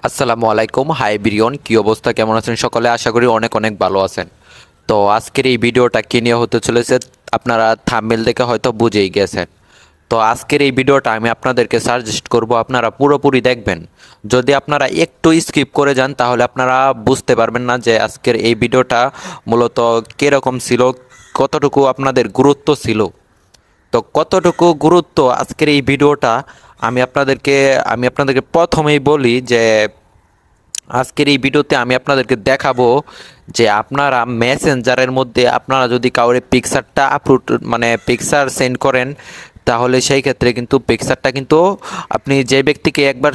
আসসালামু আলাইকুম, হাই বিরিয়ন, কি অবস্থা, কেমন আছেন সকলে? আশা করি অনেক অনেক ভালো আছেন। তো আজকের এই ভিডিওটা কি নিয়ে হতে চলেছে আপনারা থাম্বনেল দেখে হয়তো বুঝেই গেছেন। তো আজকের এই ভিডিওটা আমি আপনাদেরকে সাজেস্ট করব আপনারা পুরোপুরি দেখবেন। যদি আপনারা একটু স্কিপ করে যান তাহলে আপনারা বুঝতে পারবেন না যে আজকের এই ভিডিওটা মূলত কীরকম ছিল, কতটুকু আপনাদের গুরুত্ব ছিল। তো কতটুকু গুরুত্ব আজকের এই ভিডিওটা আমি আপনাদেরকে প্রথমেই বলি যে আজকের এই ভিডিওতে আমি আপনাদেরকে দেখাবো যে আপনারা মেসেঞ্জারের মধ্যে আপনারা যদি কাউরে পিকচারটা আপলোড পিকচার সেন্ড করেন, তাহলে সেই ক্ষেত্রে কিন্তু পিকচারটা কিন্তু আপনি যে ব্যক্তিকে একবার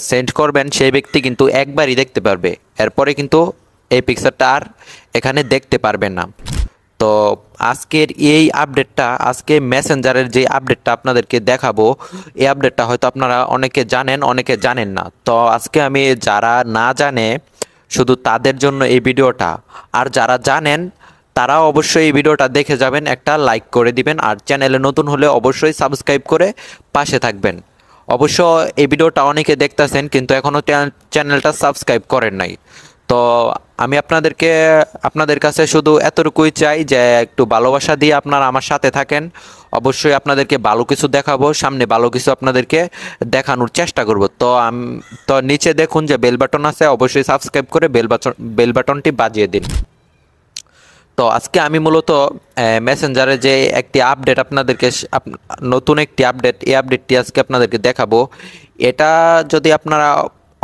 সেন্ড করবেন সেই ব্যক্তি কিন্তু একবারই দেখতে পারবে, এরপরে কিন্তু এই পিকচারটা আর এখানে দেখতে পারবেন না। তো আজকের এই আপডেটটা, আজকে মেসেঞ্জারের যে আপডেটটা আপনাদেরকে দেখাবো, এই আপডেটটা হয়তো আপনারা অনেকে জানেন, অনেকে জানেন না। তো আজকে আমি যারা না জানে শুধু তাদের জন্য এই ভিডিওটা, আর যারা জানেন তারা অবশ্যই এই ভিডিওটা দেখে যাবেন, একটা লাইক করে দিবেন, আর চ্যানেলে নতুন হলে অবশ্যই সাবস্ক্রাইব করে পাশে থাকবেন। অবশ্য এই ভিডিওটা অনেকে দেখতেছেন কিন্তু এখনও চ্যানেলটা সাবস্ক্রাইব করেন নাই। তো আমি আপনাদের কাছে শুধু এতটুকুই চাই যে একটু ভালোবাসা দিয়ে আপনারা আমার সাথে থাকেন। অবশ্যই আপনাদেরকে ভালো কিছু দেখাবো, সামনে ভালো কিছু আপনাদেরকে দেখানোর চেষ্টা করব। তো নিচে দেখুন যে বেল বাটন আছে, অবশ্যই সাবস্ক্রাইব করে বেল বাটনটি বাজিয়ে দিন। তো আজকে আমি মূলত মেসেঞ্জারে যে একটি আপডেট আপনাদেরকে নতুন একটি আপডেট, এই আপডেটটি আজকে আপনাদেরকে দেখাবো। এটা যদি আপনারা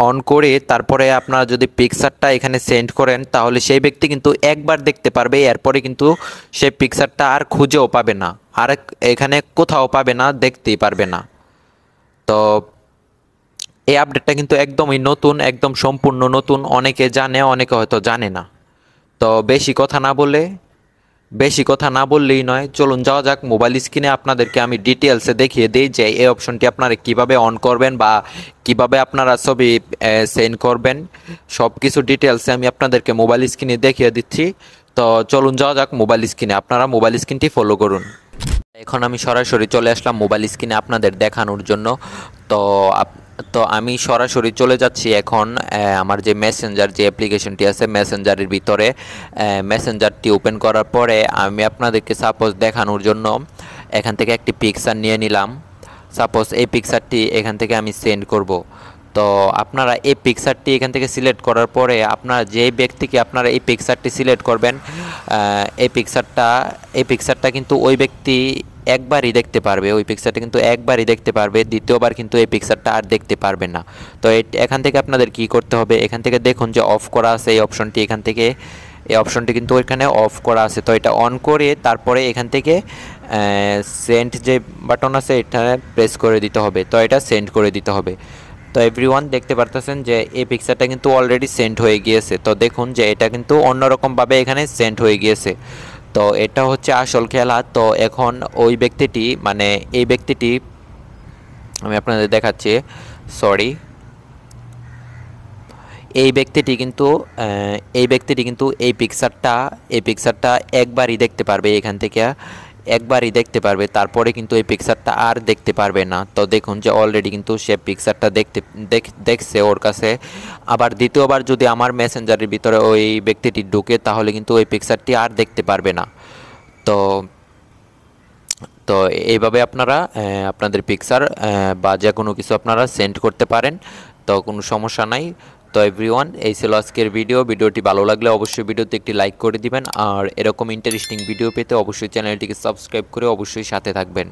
অন করে তারপরে আপনারা যদি পিকচারটা এখানে সেন্ড করেন, তাহলে সেই ব্যক্তি কিন্তু একবার দেখতে পারবে, এরপরে কিন্তু সেই পিকচারটা আর খুঁজেও পাবে না, আর এখানে কোথাও পাবে না, দেখতেই পারবে না। তো এই আপডেটটা কিন্তু একদমই নতুন, একদম সম্পূর্ণ নতুন। অনেকে জানে, অনেকে হয়তো জানে না। তো বেশি কথা না বললেই নয়, চলুন যাওয়া যাক মোবাইল স্ক্রিনে। আপনাদেরকে আমি ডিটেলসে দেখিয়ে দিই যে এই অপশনটি আপনারা কিভাবে অন করবেন বা কিভাবে আপনারা ছবি সেন্ড করবেন, সব কিছু ডিটেলসে আমি আপনাদেরকে মোবাইল স্ক্রিনে দেখিয়ে দিচ্ছি। তো চলুন যাওয়া যাক মোবাইল স্ক্রিনে, আপনারা মোবাইল স্ক্রিনটি ফলো করুন। এখন আমি সরাসরি চলে আসলাম মোবাইল স্ক্রিনে আপনাদের দেখানোর জন্য। তো তো আমি সরাসরি চলে যাচ্ছি এখন আমার যে মেসেঞ্জার যে অ্যাপ্লিকেশনটি আছে মেসেঞ্জারের ভিতরে। মেসেঞ্জারটি ওপেন করার পরে আমি আপনাদেরকে সাপোজ দেখানোর জন্য এখান থেকে একটি পিকচার নিয়ে নিলাম। সাপোজ এই পিকচারটি এখান থেকে আমি সেন্ড করব। তো আপনারা এই পিকচারটি এখান থেকে সিলেক্ট করার পরে আপনারা যে ব্যক্তিকে আপনারা এই পিকচারটি সিলেক্ট করবেন, এই পিকচারটা কিন্তু ওই ব্যক্তি একবারই দেখতে পারবে, ওই পিকচারটা কিন্তু একবারই দেখতে পারবে, দ্বিতীয়বার কিন্তু এই পিকচারটা আর দেখতে পারবে না। তো এখান থেকে আপনাদের কি করতে হবে, এখান থেকে দেখুন যে অফ করা আছে এই অপশনটি, এখান থেকে এই অপশনটি কিন্তু এখানে অফ করা আছে। তো এটা অন করে তারপরে এখান থেকে সেন্ড যে বাটন আছে এটা প্রেস করে দিতে হবে। তো এটা সেন্ড করে দিতে হবে। তো এভরিওয়ান দেখতে পারতেছেন যে এই পিকচারটা কিন্তু অলরেডি সেন্ড হয়ে গিয়েছে। তো দেখুন যে এটা কিন্তু অন্যরকমভাবে এখানে সেন্ড হয়ে গিয়েছে। তো এটা হচ্ছে আসল খেলা। তো এখন ওই ব্যক্তিটি এই ব্যক্তিটি আমি আপনাদের দেখাচ্ছি, সরি, এই ব্যক্তিটি কিন্তু এই পিকচারটা একবারই দেখতে পারবে, এখান থেকে একবারই দেখতে পারবে, তারপরে কিন্তু এই পিকচারটা আর দেখতে পারবে না। তো দেখুন যে অলরেডি কিন্তু সে পিকচারটা দেখছে ওর কাছে। আবার দ্বিতীয়বার যদি আমার মেসেঞ্জারের ভিতরে ওই ব্যক্তিটি ঢুকে, তাহলে কিন্তু ওই পিকচারটি আর দেখতে পারবে না। তো তো এইভাবে আপনারা আপনাদের পিকচার বা যে কোনো কিছু আপনারা সেন্ড করতে পারেন। তো কোনো সমস্যা নাই। তো এভরিওয়ান, এই ছিল আজকের ভিডিওটি ভালো লাগলে অবশ্যই ভিডিওতে একটি লাইক করে দিবেন, আর এরকম ইন্টারেস্টিং ভিডিও পেতে অবশ্যই চ্যানেলটিকে সাবস্ক্রাইব করে অবশ্যই সাথে থাকবেন।